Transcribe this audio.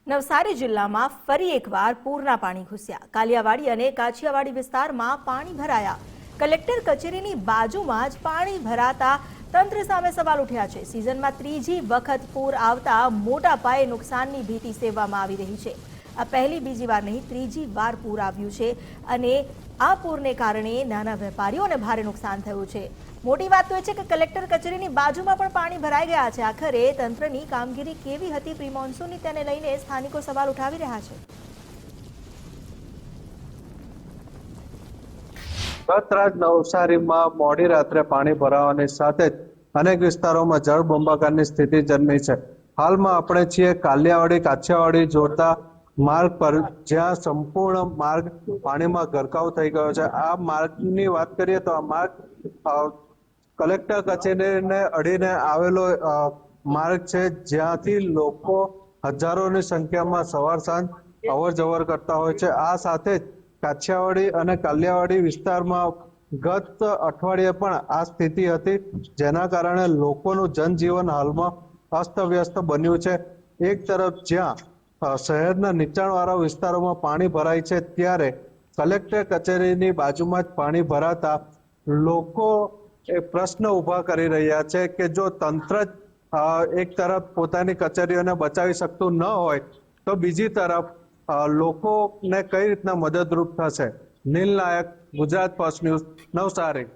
નવસારી જિલ્લામાં ફરી એકવાર પૂરના પાણી ઘૂસ્યા। કાલિયાવાડી અને કાછિયાવાડી વિસ્તારમાં પાણી ભરાયા। કલેક્ટર કચેરીની બાજુમાં જ પાણી ભરાતા તંત્ર સામે સવાલ ઉઠ્યા છે। સિઝનમાં ત્રીજી વખત પૂર આવતા મોટા પાયે નુકસાનની ભીતિ સેવવામાં આવી રહી છે। આ પહેલી બીજી વાર નહીં, ત્રીજી વાર પૂર આવ્યું છે અને આ પૂરને કારણે નાના વેપારીઓને ભારે નુકસાન થયું છે। મોટી વાત તો એ છે કે કલેક્ટર કચેરીની બાજુમાં પણ પાણી ભરાઈ ગયા છે। આખરે તંત્રની કામગીરી કેવી હતી પ્રી મોન્સૂનની, તેને લઈને સ્થાનિકો સવાલ ઉઠાવી રહ્યા છે। ગત રાત નવસારીમાં મોડી રાત્રે પાણી ભરાવાની સાથે જ અનેક વિસ્તારોમાં જળબંબાકારની સ્થિતિ જન્મી છે। હાલમાં આપણે છીએ કાલિયાવાડી કાછિયાવાડી જોડતા માર્ગ પર, જ્યાં સંપૂર્ણ માર્ગ પાણીમાં ગરકાવ થઈ ગયો છે। આ માર્ગની વાત કરીએ તો આ માર્ગ કલેક્ટર કચેરીને અડીને આવેલો માર્ગ છે, જ્યાંથી લોકો હજારોની સંખ્યામાં સવાર સાંજ અવર જવર કરતા હોય છે। આ સાથે જ કાછિયાવાડી અને કાલિયાવાડી વિસ્તારમાં ગત અઠવાડિયે પણ આ સ્થિતિ હતી, જેના કારણે લોકોનું જનજીવન હાલમાં અસ્તવ્યસ્ત બન્યું છે। એક તરફ જ્યાં શહેરના નીચાણવાળા વિસ્તારોમાં પાણી ભરાય છે, ત્યારે કલેક્ટર કચેરીની બાજુમાં જ પાણી ભરાતા લોકો એ પ્રશ્ન ઉભા કરી રહ્યા છે કે જો તંત્ર જ એક તરફ પોતાની કચેરીઓને બચાવી શકતું ન હોય તો બીજી તરફ લોકોને કઈ રીતના મદદરૂપ થશે। નીલ નાયક, ગુજરાત ફર્સ્ટ ન્યૂઝ, નવસારી।